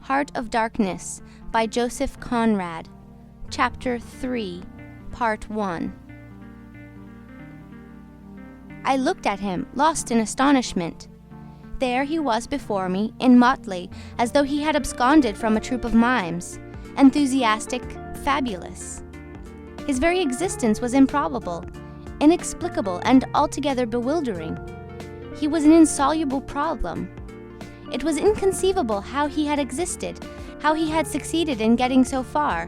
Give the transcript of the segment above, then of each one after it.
Heart of Darkness by Joseph Conrad. Chapter-3, part-1. I looked at him, lost in astonishment. There he was before me, in motley, as though he had absconded from a troupe of mimes, enthusiastic, fabulous. His very existence was improbable, inexplicable, and altogether bewildering. He was an insoluble problem. It was inconceivable how he had existed, how he had succeeded in getting so far,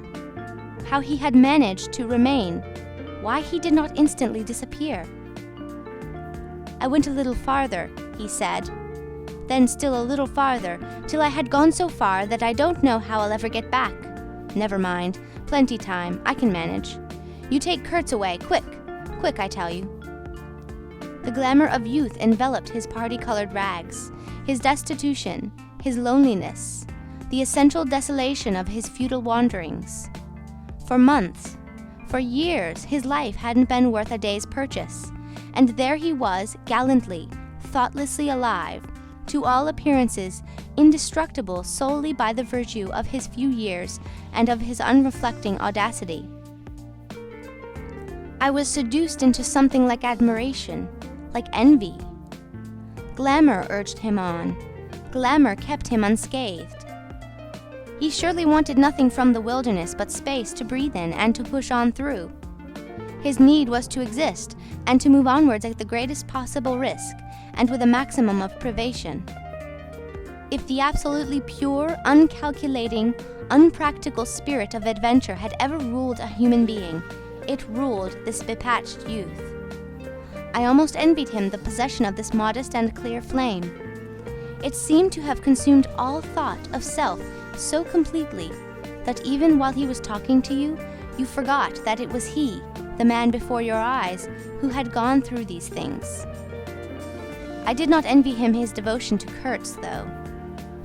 how he had managed to remain, why he did not instantly disappear. I went a little farther, he said, then still a little farther, till I had gone so far that I don't know how I'll ever get back. Never mind, plenty time, I can manage. You take Kurtz away, quick, quick, I tell you. The glamour of youth enveloped his party-colored rags, his destitution, his loneliness, the essential desolation of his futile wanderings. For months, for years, his life hadn't been worth a day's purchase, and there he was, gallantly, thoughtlessly alive, to all appearances indestructible solely by the virtue of his few years and of his unreflecting audacity. I was seduced into something like admiration, like envy. Glamour urged him on. Glamour kept him unscathed. He surely wanted nothing from the wilderness but space to breathe in and to push on through. His need was to exist and to move onwards at the greatest possible risk and with a maximum of privation. If the absolutely pure, uncalculating, unpractical spirit of adventure had ever ruled a human being, it ruled this bepatched youth. I almost envied him the possession of this modest and clear flame. It seemed to have consumed all thought of self so completely that even while he was talking to you, you forgot that it was he, the man before your eyes, who had gone through these things. I did not envy him his devotion to Kurtz, though.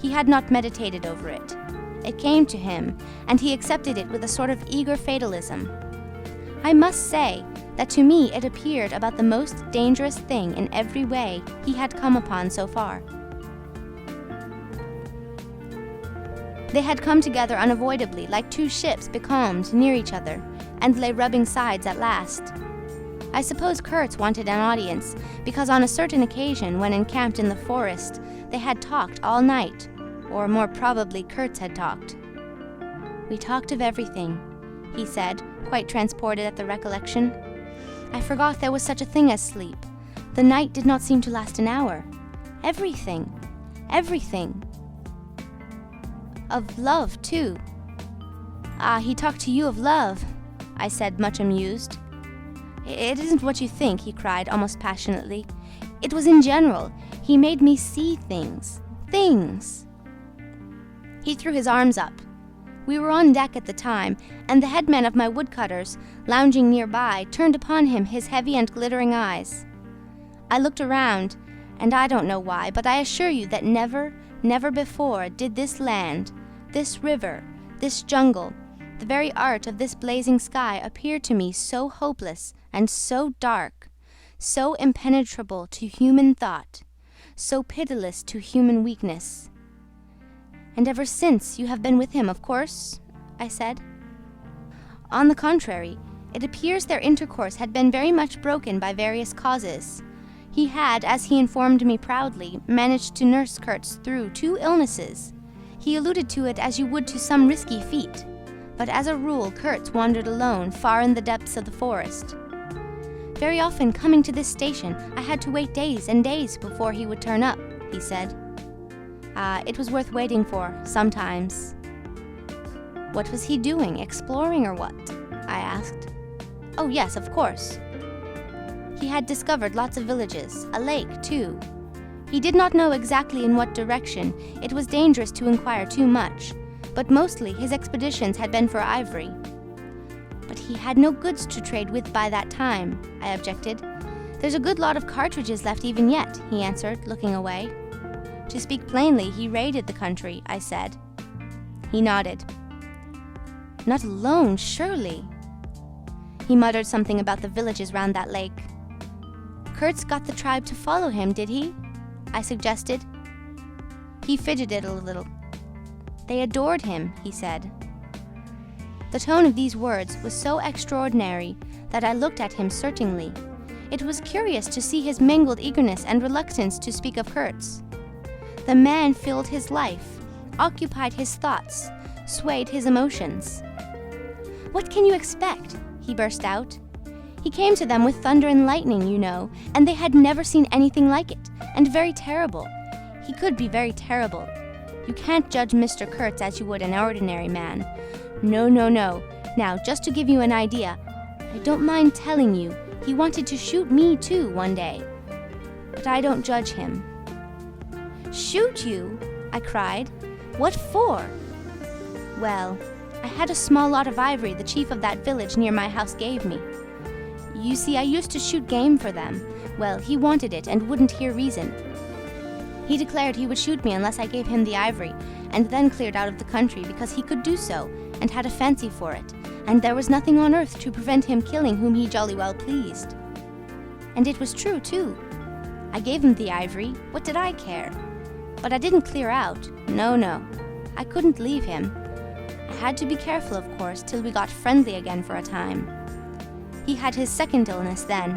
He had not meditated over it. It came to him, and he accepted it with a sort of eager fatalism. I must say that to me it appeared about the most dangerous thing in every way he had come upon so far. They had come together unavoidably, like two ships becalmed near each other, and lay rubbing sides at last. I suppose Kurtz wanted an audience, because on a certain occasion, when encamped in the forest, they had talked all night, or more probably Kurtz had talked. We talked of everything, he said, quite transported at the recollection. I forgot there was such a thing as sleep. The night did not seem to last an hour. Everything, everything. Of love, too. Ah, he talked to you of love, I said, much amused. It isn't what you think, he cried, almost passionately. It was in general. He made me see things. Things. He threw his arms up. We were on deck at the time, and the headman of my woodcutters, lounging nearby, turned upon him his heavy and glittering eyes. I looked around, and I don't know why, but I assure you that never, never before did this land, this river, this jungle, the very art of this blazing sky appear to me so hopeless and so dark, so impenetrable to human thought, so pitiless to human weakness. And ever since you have been with him, of course? I said. On the contrary, it appears their intercourse had been very much broken by various causes. He had, as he informed me proudly, managed to nurse Kurtz through 2 illnesses. He alluded to it as you would to some risky feat, but as a rule Kurtz wandered alone far in the depths of the forest. Very often, coming to this station, I had to wait days and days before he would turn up, he said. It was worth waiting for, sometimes. What was he doing, exploring or what? I asked. Oh yes, of course. He had discovered lots of villages, a lake too. He did not know exactly in what direction. It was dangerous to inquire too much, but mostly his expeditions had been for ivory. But he had no goods to trade with by that time, I objected. There's a good lot of cartridges left even yet, he answered, looking away. To speak plainly, he raided the country, I said. He nodded. Not alone, surely. He muttered something about the villages round that lake. Kurtz got the tribe to follow him, did he? I suggested. He fidgeted a little. They adored him, he said. The tone of these words was so extraordinary that I looked at him searchingly. It was curious to see his mingled eagerness and reluctance to speak of Kurtz. The man filled his life, occupied his thoughts, swayed his emotions. "What can you expect?" he burst out. "He came to them with thunder and lightning, you know, and they had never seen anything like it, and very terrible. He could be very terrible. You can't judge Mr. Kurtz as you would an ordinary man. No, no, no. Now, just to give you an idea, I don't mind telling you, he wanted to shoot me too one day. But I don't judge him." "Shoot you?" I cried. "What for?" "Well, I had a small lot of ivory the chief of that village near my house gave me. You see, I used to shoot game for them. Well, he wanted it and wouldn't hear reason. He declared he would shoot me unless I gave him the ivory, and then cleared out of the country because he could do so, and had a fancy for it, and there was nothing on earth to prevent him killing whom he jolly well pleased. And it was true, too. I gave him the ivory, what did I care? But I didn't clear out, no, no. I couldn't leave him. I had to be careful, of course, till we got friendly again for a time. He had his second illness then.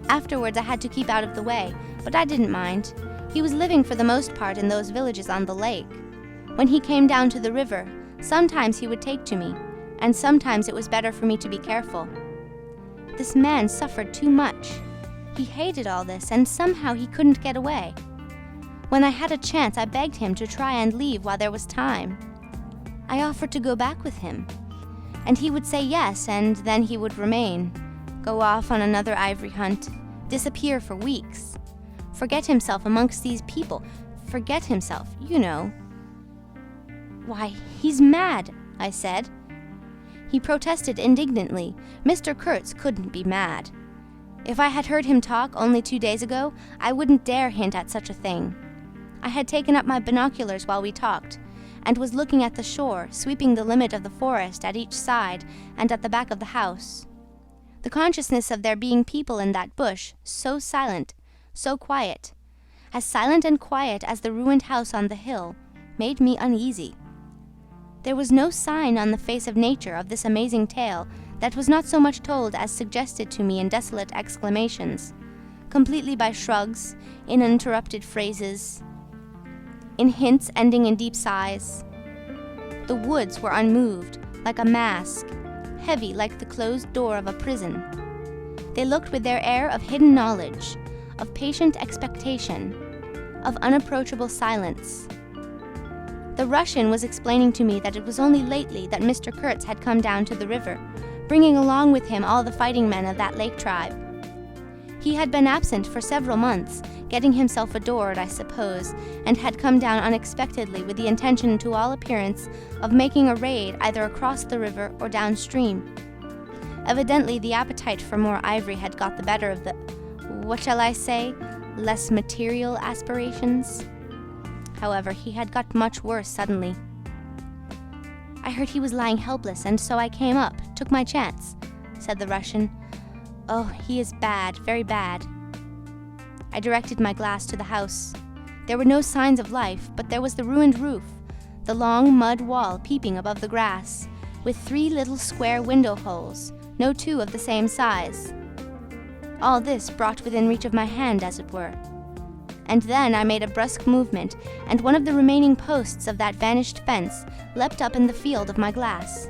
Afterwards I had to keep out of the way, but I didn't mind. He was living for the most part in those villages on the lake. When he came down to the river, sometimes he would take to me, and sometimes it was better for me to be careful. This man suffered too much. He hated all this, and somehow he couldn't get away. When I had a chance, I begged him to try and leave while there was time. I offered to go back with him, and he would say yes, and then he would remain, go off on another ivory hunt, disappear for weeks, forget himself amongst these people, forget himself, you know. "Why, he's mad," I said. He protested indignantly. Mr. Kurtz couldn't be mad. If I had heard him talk only 2 days ago, I wouldn't dare hint at such a thing. I had taken up my binoculars while we talked, and was looking at the shore, sweeping the limit of the forest at each side and at the back of the house. The consciousness of there being people in that bush, so silent, so quiet, as silent and quiet as the ruined house on the hill, made me uneasy. There was no sign on the face of nature of this amazing tale that was not so much told as suggested to me in desolate exclamations, completely by shrugs, in uninterrupted phrases, in hints ending in deep sighs. The woods were unmoved, like a mask, heavy like the closed door of a prison. They looked with their air of hidden knowledge, of patient expectation, of unapproachable silence. The Russian was explaining to me that it was only lately that Mr. Kurtz had come down to the river, bringing along with him all the fighting men of that lake tribe. He had been absent for several months, getting himself adored, I suppose, and had come down unexpectedly with the intention, to all appearance, of making a raid either across the river or downstream. Evidently, the appetite for more ivory had got the better of the, what shall I say, less material aspirations. However, he had got much worse suddenly. "I heard he was lying helpless, and so I came up, took my chance," said the Russian. "Oh, he is bad, very bad." I directed my glass to the house. There were no signs of life, but there was the ruined roof, the long mud wall peeping above the grass, with 3 little square window holes, no 2 of the same size. All this brought within reach of my hand, as it were. And then I made a brusque movement, and one of the remaining posts of that vanished fence leapt up in the field of my glass.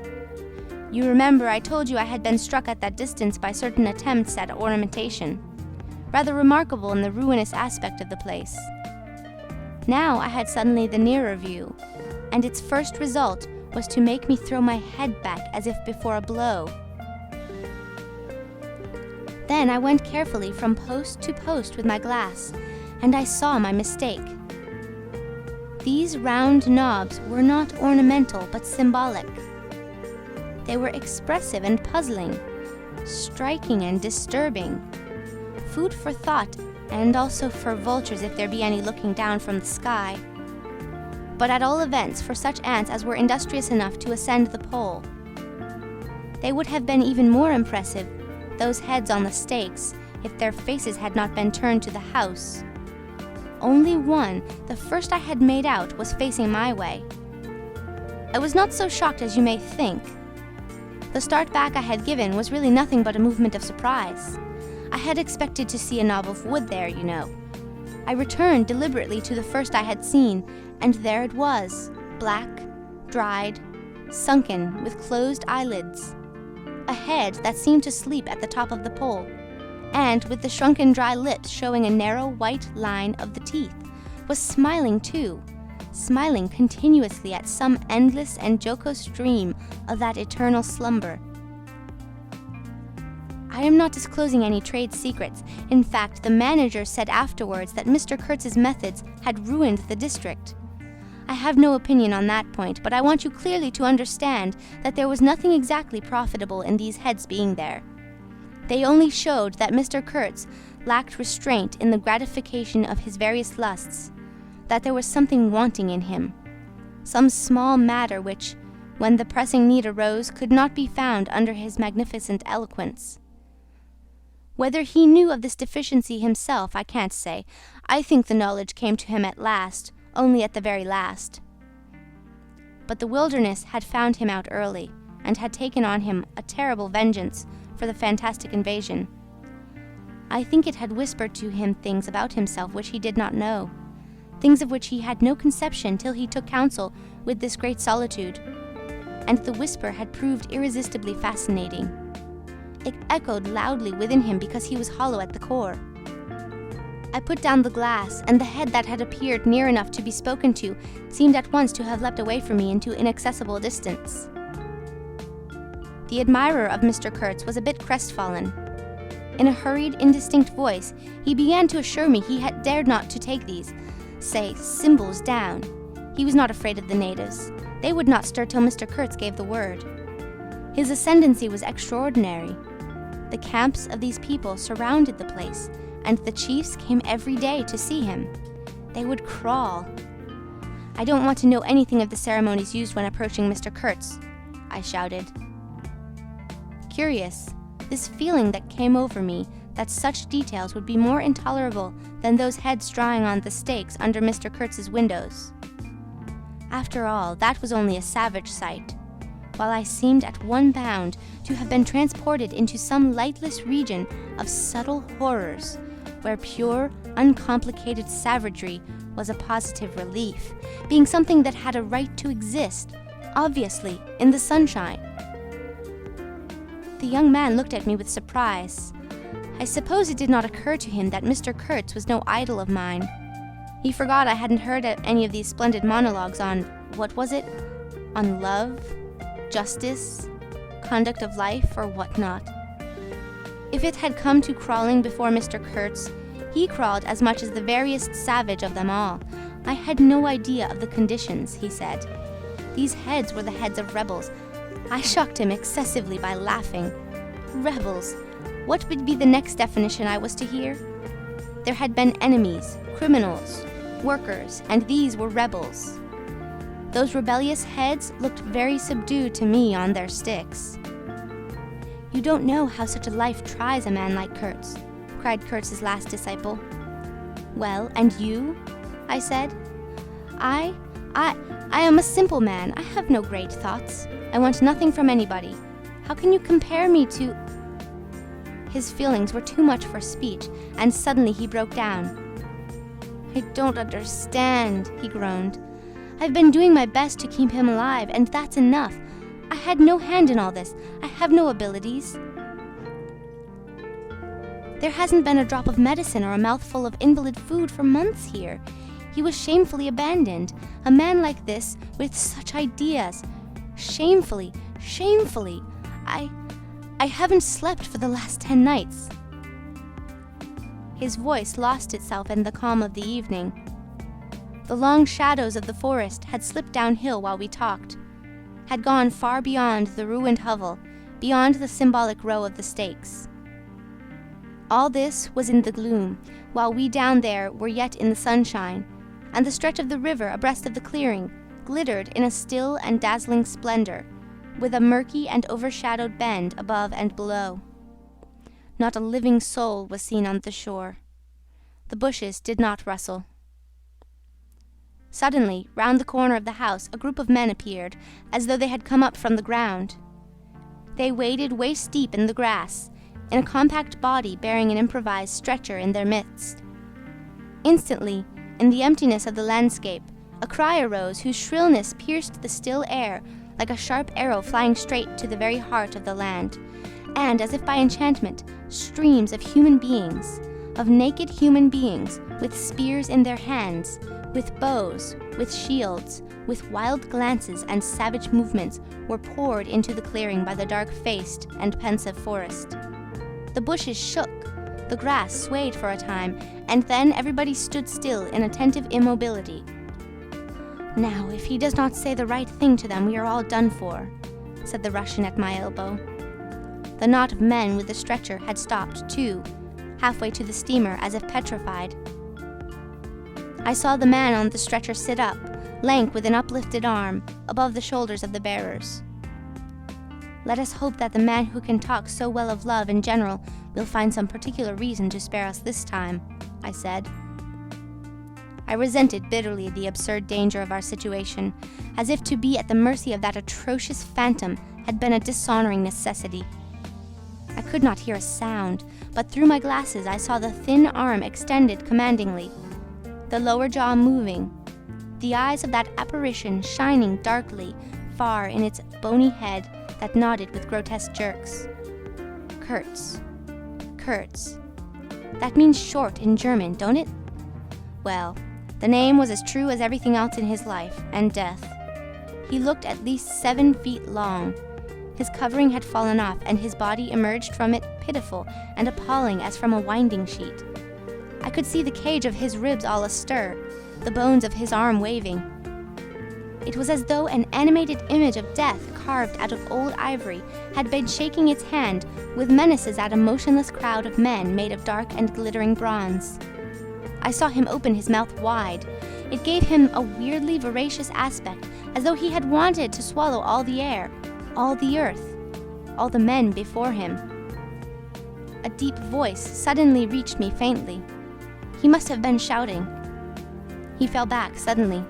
You remember I told you I had been struck at that distance by certain attempts at ornamentation, rather remarkable in the ruinous aspect of the place. Now I had suddenly the nearer view, and its first result was to make me throw my head back as if before a blow. Then I went carefully from post to post with my glass, and I saw my mistake. These round knobs were not ornamental but symbolic. They were expressive and puzzling, striking and disturbing, food for thought and also for vultures if there be any looking down from the sky, but at all events for such ants as were industrious enough to ascend the pole. They would have been even more impressive, those heads on the stakes, if their faces had not been turned to the house. Only one, the first I had made out, was facing my way. I was not so shocked as you may think. The start back I had given was really nothing but a movement of surprise. I had expected to see a knob of wood there, you know. I returned deliberately to the first I had seen, and there it was, black, dried, sunken, with closed eyelids. A head that seemed to sleep at the top of the pole, and with the shrunken dry lips showing a narrow white line of the teeth, was smiling too, smiling continuously at some endless and jocose dream of that eternal slumber. I am not disclosing any trade secrets. In fact, the manager said afterwards that Mr. Kurtz's methods had ruined the district. I have no opinion on that point, but I want you clearly to understand that there was nothing exactly profitable in these heads being there. They only showed that Mr. Kurtz lacked restraint in the gratification of his various lusts, that there was something wanting in him, some small matter which, when the pressing need arose, could not be found under his magnificent eloquence. Whether he knew of this deficiency himself, I can't say. I think the knowledge came to him at last, only at the very last. But the wilderness had found him out early, and had taken on him a terrible vengeance for the fantastic invasion. I think it had whispered to him things about himself which he did not know, things of which he had no conception till he took counsel with this great solitude, and the whisper had proved irresistibly fascinating. It echoed loudly within him because he was hollow at the core. I put down the glass, and the head that had appeared near enough to be spoken to seemed at once to have leapt away from me into inaccessible distance. The admirer of Mr. Kurtz was a bit crestfallen. In a hurried, indistinct voice, he began to assure me he had dared not to take these, say, symbols down. He was not afraid of the natives. They would not stir till Mr. Kurtz gave the word. His ascendancy was extraordinary. The camps of these people surrounded the place, and the chiefs came every day to see him. They would crawl. I don't want to know anything of the ceremonies used when approaching Mr. Kurtz, I shouted. Curious, this feeling that came over me that such details would be more intolerable than those heads drying on the stakes under Mr. Kurtz's windows. After all, that was only a savage sight, while I seemed at one bound to have been transported into some lightless region of subtle horrors, where pure, uncomplicated savagery was a positive relief, being something that had a right to exist, obviously, in the sunshine. The young man looked at me with surprise. I suppose it did not occur to him that Mr. Kurtz was no idol of mine. He forgot I hadn't heard any of these splendid monologues on, what was it? On love, justice, conduct of life, or what not. If it had come to crawling before Mr. Kurtz, he crawled as much as the veriest savage of them all. I had no idea of the conditions, he said. These heads were the heads of rebels. I shocked him excessively by laughing. Rebels! What would be the next definition I was to hear? There had been enemies, criminals, workers, and these were rebels. Those rebellious heads looked very subdued to me on their sticks. You don't know how such a life tries a man like Kurtz, cried Kurtz's last disciple. Well, and you? I said. I am a simple man. I have no great thoughts. I want nothing from anybody. How can you compare me to... His feelings were too much for speech, and suddenly he broke down. I don't understand, he groaned. I've been doing my best to keep him alive, and that's enough. I had no hand in all this. I have no abilities. There hasn't been a drop of medicine or a mouthful of invalid food for months here. He was shamefully abandoned. A man like this, with such ideas. Shamefully, shamefully. I haven't slept for the last 10 nights. His voice lost itself in the calm of the evening. The long shadows of the forest had slipped downhill while we talked, had gone far beyond the ruined hovel, beyond the symbolic row of the stakes. All this was in the gloom, while we down there were yet in the sunshine, and the stretch of the river abreast of the clearing glittered in a still and dazzling splendor, with a murky and overshadowed bend above and below. Not a living soul was seen on the shore. The bushes did not rustle. Suddenly, round the corner of the house, a group of men appeared, as though they had come up from the ground. They waded waist-deep in the grass, in a compact body bearing an improvised stretcher in their midst. Instantly, in the emptiness of the landscape, a cry arose whose shrillness pierced the still air like a sharp arrow flying straight to the very heart of the land, and, as if by enchantment, streams of human beings, of naked human beings, with spears in their hands, with bows, with shields, with wild glances and savage movements, were poured into the clearing by the dark-faced and pensive forest. The bushes shook, the grass swayed for a time, and then everybody stood still in attentive immobility. "Now, if he does not say the right thing to them, we are all done for," said the Russian at my elbow. The knot of men with the stretcher had stopped, too, halfway to the steamer, as if petrified. I saw the man on the stretcher sit up, lank with an uplifted arm, above the shoulders of the bearers. "Let us hope that the man who can talk so well of love in general will find some particular reason to spare us this time," I said. I resented bitterly the absurd danger of our situation, as if to be at the mercy of that atrocious phantom had been a dishonouring necessity. I could not hear a sound, but through my glasses I saw the thin arm extended commandingly, the lower jaw moving, the eyes of that apparition shining darkly far in its bony head that nodded with grotesque jerks. Kurtz. Kurtz. That means short in German, don't it? Well, the name was as true as everything else in his life and death. He looked at least 7 feet long. His covering had fallen off, and his body emerged from it pitiful and appalling as from a winding sheet. I could see the cage of his ribs all astir, the bones of his arm waving. It was as though an animated image of death carved out of old ivory had been shaking its hand with menaces at a motionless crowd of men made of dark and glittering bronze. I saw him open his mouth wide. It gave him a weirdly voracious aspect, as though he had wanted to swallow all the air, all the earth, all the men before him. A deep voice suddenly reached me faintly. He must have been shouting. He fell back suddenly.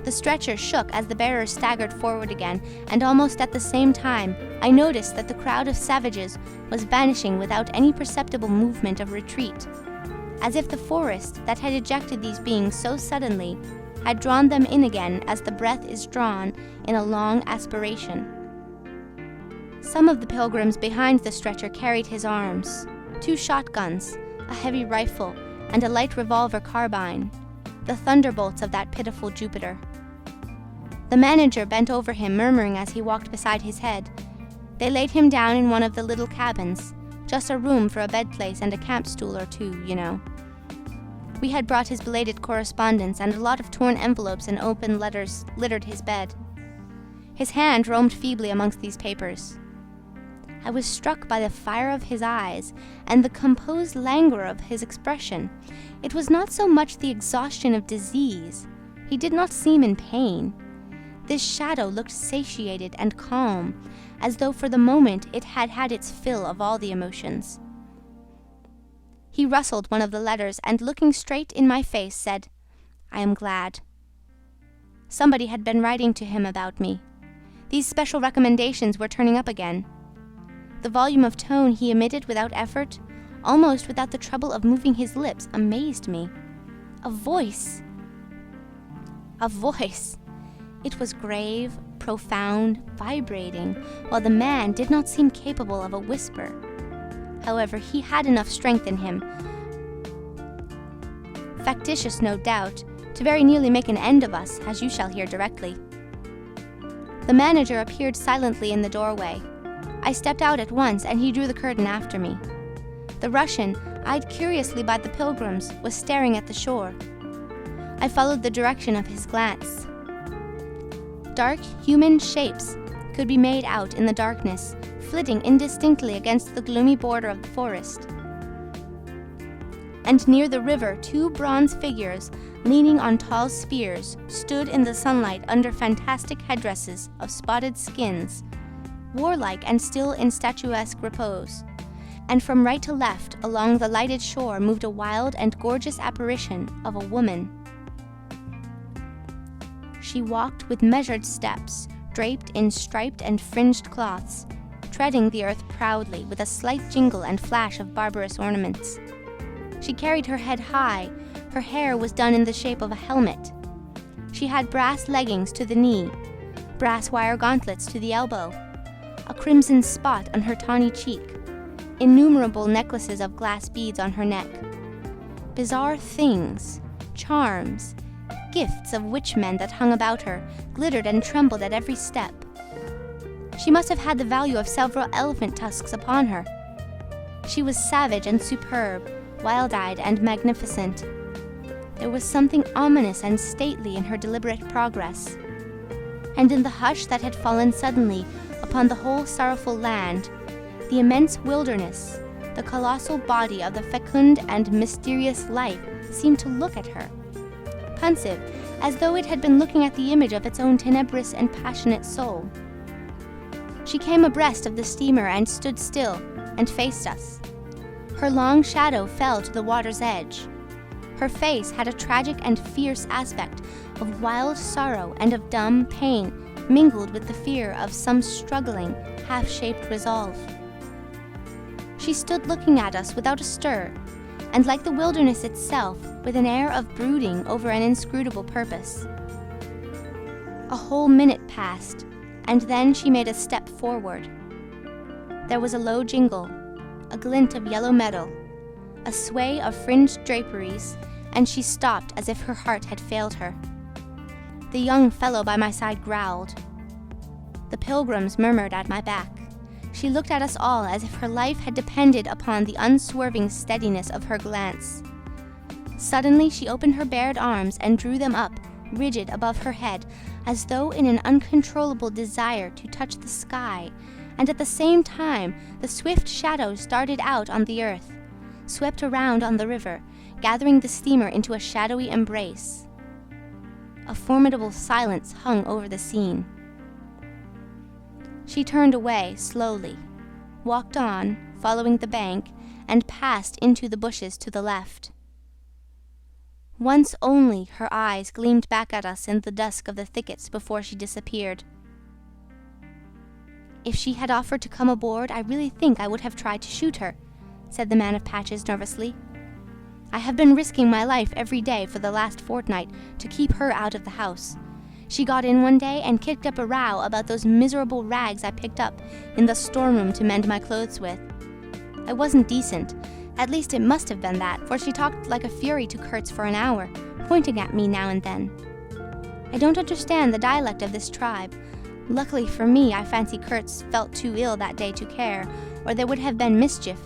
The stretcher shook as the bearer staggered forward again, and almost at the same time, I noticed that the crowd of savages was vanishing without any perceptible movement of retreat, as if the forest that had ejected these beings so suddenly had drawn them in again as the breath is drawn in a long aspiration. Some of the pilgrims behind the stretcher carried his arms, 2 shotguns, a heavy rifle, and a light revolver carbine, the thunderbolts of that pitiful Jupiter. The manager bent over him, murmuring as he walked beside his head. They laid him down in one of the little cabins, just a room for a bed place and a camp stool or 2, you know. We had brought his belated correspondence, and a lot of torn envelopes and open letters littered his bed. His hand roamed feebly amongst these papers. I was struck by the fire of his eyes and the composed languor of his expression. It was not so much the exhaustion of disease. He did not seem in pain. This shadow looked satiated and calm, as though for the moment it had had its fill of all the emotions. He rustled one of the letters and, looking straight in my face, said, "I am glad." Somebody had been writing to him about me. These special recommendations were turning up again. The volume of tone he emitted without effort, almost without the trouble of moving his lips, amazed me. A voice! A voice! It was grave, profound, vibrating, while the man did not seem capable of a whisper. However, he had enough strength in him, factitious no doubt, to very nearly make an end of us, as you shall hear directly. The manager appeared silently in the doorway. I stepped out at once, and he drew the curtain after me. The Russian, eyed curiously by the pilgrims, was staring at the shore. I followed the direction of his glance. Dark human shapes could be made out in the darkness, flitting indistinctly against the gloomy border of the forest. And near the river, 2 bronze figures, leaning on tall spears, stood in the sunlight under fantastic headdresses of spotted skins, warlike and still in statuesque repose. And from right to left, along the lighted shore, moved a wild and gorgeous apparition of a woman. She walked with measured steps, draped in striped and fringed cloths, treading the earth proudly with a slight jingle and flash of barbarous ornaments. She carried her head high, her hair was done in the shape of a helmet. She had brass leggings to the knee, brass wire gauntlets to the elbow, a crimson spot on her tawny cheek, innumerable necklaces of glass beads on her neck. Bizarre things, charms, gifts of witchmen that hung about her, glittered and trembled at every step. She must have had the value of several elephant tusks upon her. She was savage and superb, wild-eyed and magnificent. There was something ominous and stately in her deliberate progress. And in the hush that had fallen suddenly upon the whole sorrowful land, the immense wilderness, the colossal body of the fecund and mysterious life seemed to look at her, pensive, as though it had been looking at the image of its own tenebrous and passionate soul. She came abreast of the steamer and stood still and faced us. Her long shadow fell to the water's edge. Her face had a tragic and fierce aspect of wild sorrow and of dumb pain mingled with the fear of some struggling, half-shaped resolve. She stood looking at us without a stir, and like the wilderness itself, with an air of brooding over an inscrutable purpose. A whole minute passed, and then she made a step forward. There was a low jingle, a glint of yellow metal, a sway of fringed draperies, and she stopped as if her heart had failed her. The young fellow by my side growled. The pilgrims murmured at my back. She looked at us all as if her life had depended upon the unswerving steadiness of her glance. Suddenly she opened her bared arms and drew them up, rigid above her head, as though in an uncontrollable desire to touch the sky, and at the same time the swift shadows darted out on the earth, swept around on the river, gathering the steamer into a shadowy embrace. A formidable silence hung over the scene. She turned away slowly, walked on, following the bank, and passed into the bushes to the left. Once only her eyes gleamed back at us in the dusk of the thickets before she disappeared. "If she had offered to come aboard, I really think I would have tried to shoot her," said the man of patches nervously. "I have been risking my life every day for the last fortnight to keep her out of the house. She got in one day and kicked up a row about those miserable rags I picked up in the storeroom to mend my clothes with. I wasn't decent. At least it must have been that, for she talked like a fury to Kurtz for an hour, pointing at me now and then. I don't understand the dialect of this tribe. Luckily for me, I fancy Kurtz felt too ill that day to care, or there would have been mischief.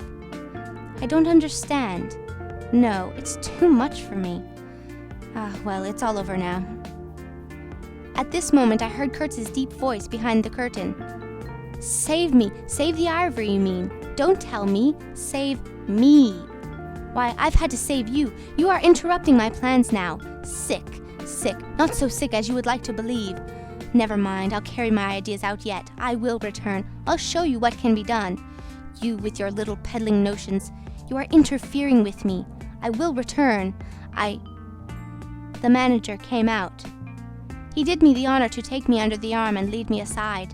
I don't understand. No, it's too much for me. Well, it's all over now." At this moment I heard Kurtz's deep voice behind the curtain. "Save me! Save the ivory, you mean. Don't tell me. Save me. Why, I've had to save you. You are interrupting my plans now. Sick. Not so sick as you would like to believe. Never mind, I'll carry my ideas out yet. I will return. I'll show you what can be done. You with your little peddling notions. You are interfering with me. I will return. The manager came out. He did me the honor to take me under the arm and lead me aside.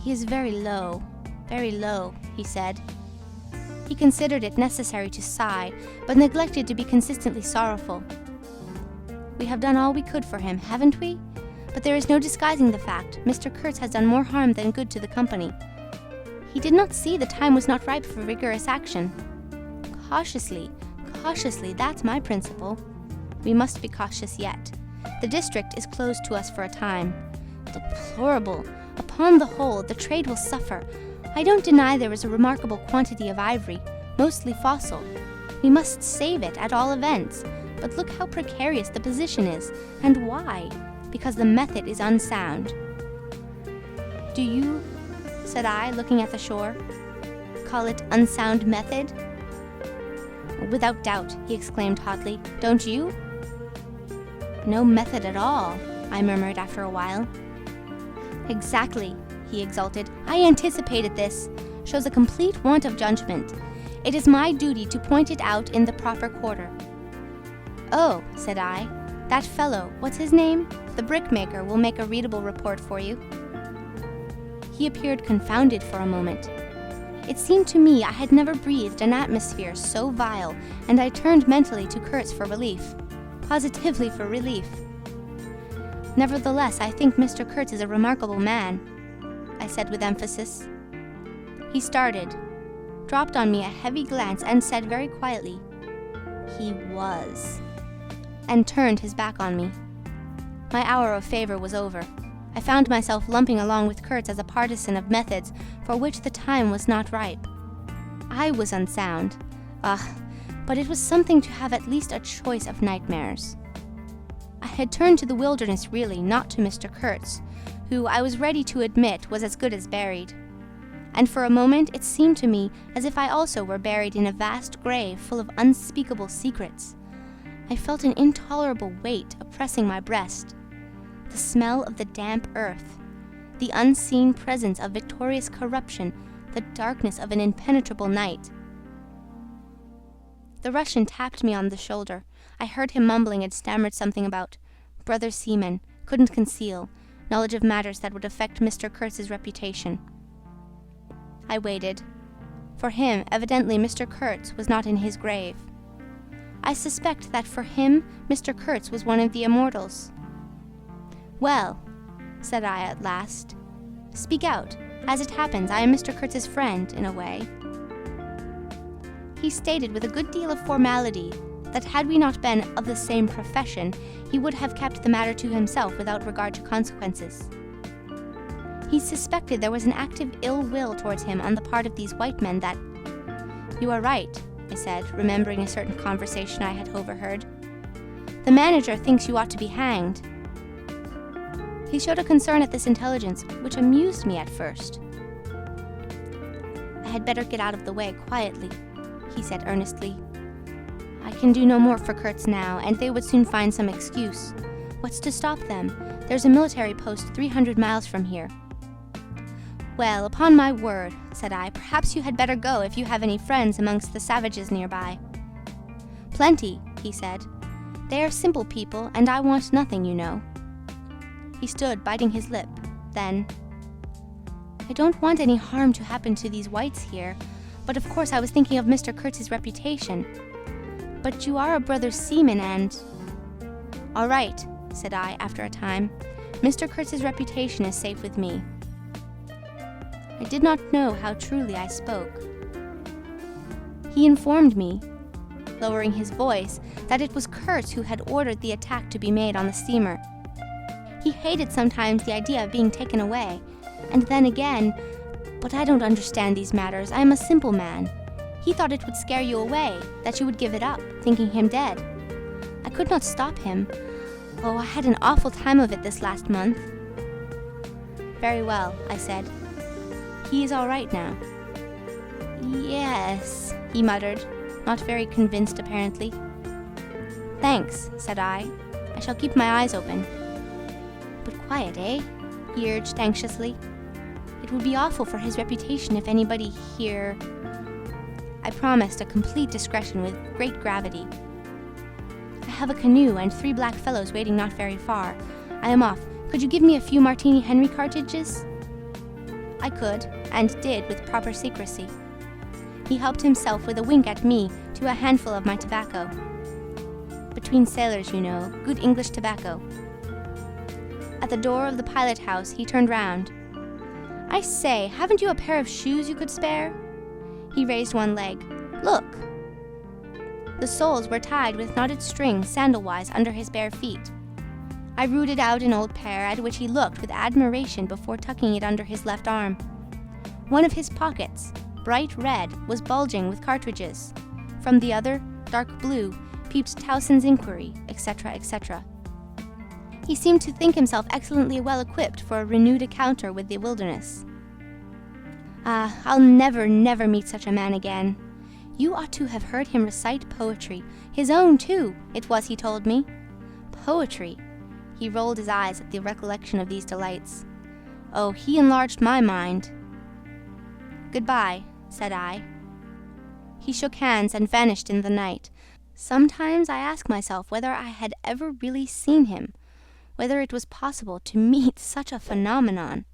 "He is very low, he said. He considered it necessary to sigh, but neglected to be consistently sorrowful. We have done all we could for him, haven't we? But there is no disguising the fact. Mr. Kurtz has done more harm than good to the company. He did not see the time was not ripe for vigorous action. Cautiously, that's my principle. We must be cautious yet. The district is closed to us for a time. Deplorable. Upon the whole, the trade will suffer. I don't deny there is a remarkable quantity of ivory, mostly fossil. We must save it at all events. But look how precarious the position is. And why? Because the method is unsound." "Do you," said I, looking at the shore, "call it unsound method?" "Without doubt," he exclaimed hotly. "Don't you?" "No method at all," I murmured after a while. "Exactly," he exulted. "I anticipated this. Shows a complete want of judgment. It is my duty to point it out in the proper quarter." "Oh," said I, That fellow, what's his name? The brickmaker will make a readable report for you." He appeared confounded for a moment. It seemed to me I had never breathed an atmosphere so vile, and I turned mentally to Kurtz for relief. Positively for relief. "Nevertheless, I think Mr. Kurtz is a remarkable man," I said with emphasis. He started, dropped on me a heavy glance, and said very quietly, "He was," and turned his back on me. My hour of favor was over. I found myself lumping along with Kurtz as a partisan of methods for which the time was not ripe. I was unsound. But it was something to have at least a choice of nightmares. I had turned to the wilderness really, not to Mr. Kurtz, who I was ready to admit was as good as buried. And for a moment it seemed to me as if I also were buried in a vast grave full of unspeakable secrets. I felt an intolerable weight oppressing my breast. The smell of the damp earth, the unseen presence of victorious corruption, the darkness of an impenetrable night. The Russian tapped me on the shoulder. I heard him mumbling and stammered something about brother seaman, couldn't conceal, knowledge of matters that would affect Mr. Kurtz's reputation. I waited. For him, evidently Mr. Kurtz was not in his grave. I suspect that for him, Mr. Kurtz was one of the immortals. "Well," said I at last, "speak out. As it happens, I am Mr. Kurtz's friend, in a way." He stated with a good deal of formality that had we not been of the same profession, he would have kept the matter to himself without regard to consequences. He suspected there was an active ill will towards him on the part of these white men that... "You are right," I said, remembering a certain conversation I had overheard. "The manager thinks you ought to be hanged." He showed a concern at this intelligence, which amused me at first. "I had better get out of the way quietly," he said earnestly. "I can do no more for Kurtz now, and they would soon find some excuse. What's to stop them? There's a military post 300 miles from here." "Well, upon my word," said I, "perhaps you had better go if you have any friends amongst the savages nearby." "Plenty," he said. "They are simple people, and I want nothing, you know." He stood, biting his lip. Then, "I don't want any harm to happen to these whites here, but of course I was thinking of Mr. Kurtz's reputation. But you are a brother seaman and..." "All right," said I after a time. "Mr. Kurtz's reputation is safe with me." I did not know how truly I spoke. He informed me, lowering his voice, that it was Kurtz who had ordered the attack to be made on the steamer. He hated sometimes the idea of being taken away, and then again, but I don't understand these matters. I am a simple man. He thought it would scare you away, that you would give it up, thinking him dead. I could not stop him. Oh, I had an awful time of it this last month." "Very well," I said. "He is all right now." "Yes," he muttered, not very convinced apparently. "Thanks," said I. "I shall keep my eyes open." "But quiet, eh?" he urged anxiously. "It would be awful for his reputation if anybody here..." I promised a complete discretion with great gravity. "I have a canoe and 3 black fellows waiting not very far. I am off. Could you give me a few Martini Henry cartridges?" I could, and did with proper secrecy. He helped himself with a wink at me to a handful of my tobacco. Between sailors, you know, good English tobacco. At the door of the pilot house, he turned round. "I say, haven't you a pair of shoes you could spare?" He raised one leg. "Look!" The soles were tied with knotted string sandal-wise under his bare feet. I rooted out an old pair, at which he looked with admiration before tucking it under his left arm. One of his pockets, bright red, was bulging with cartridges. From the other, dark blue, peeped Towson's Inquiry, etc., etc. He seemed to think himself excellently well equipped for a renewed encounter with the wilderness. Ah, I'll never, never meet such a man again. You ought to have heard him recite poetry. His own, too, it was, he told me. Poetry. He rolled his eyes at the recollection of these delights. Oh, he enlarged my mind. "Goodbye," said I. He shook hands and vanished in the night, Sometimes I ask myself whether I had ever really seen him, whether it was possible to meet such a phenomenon.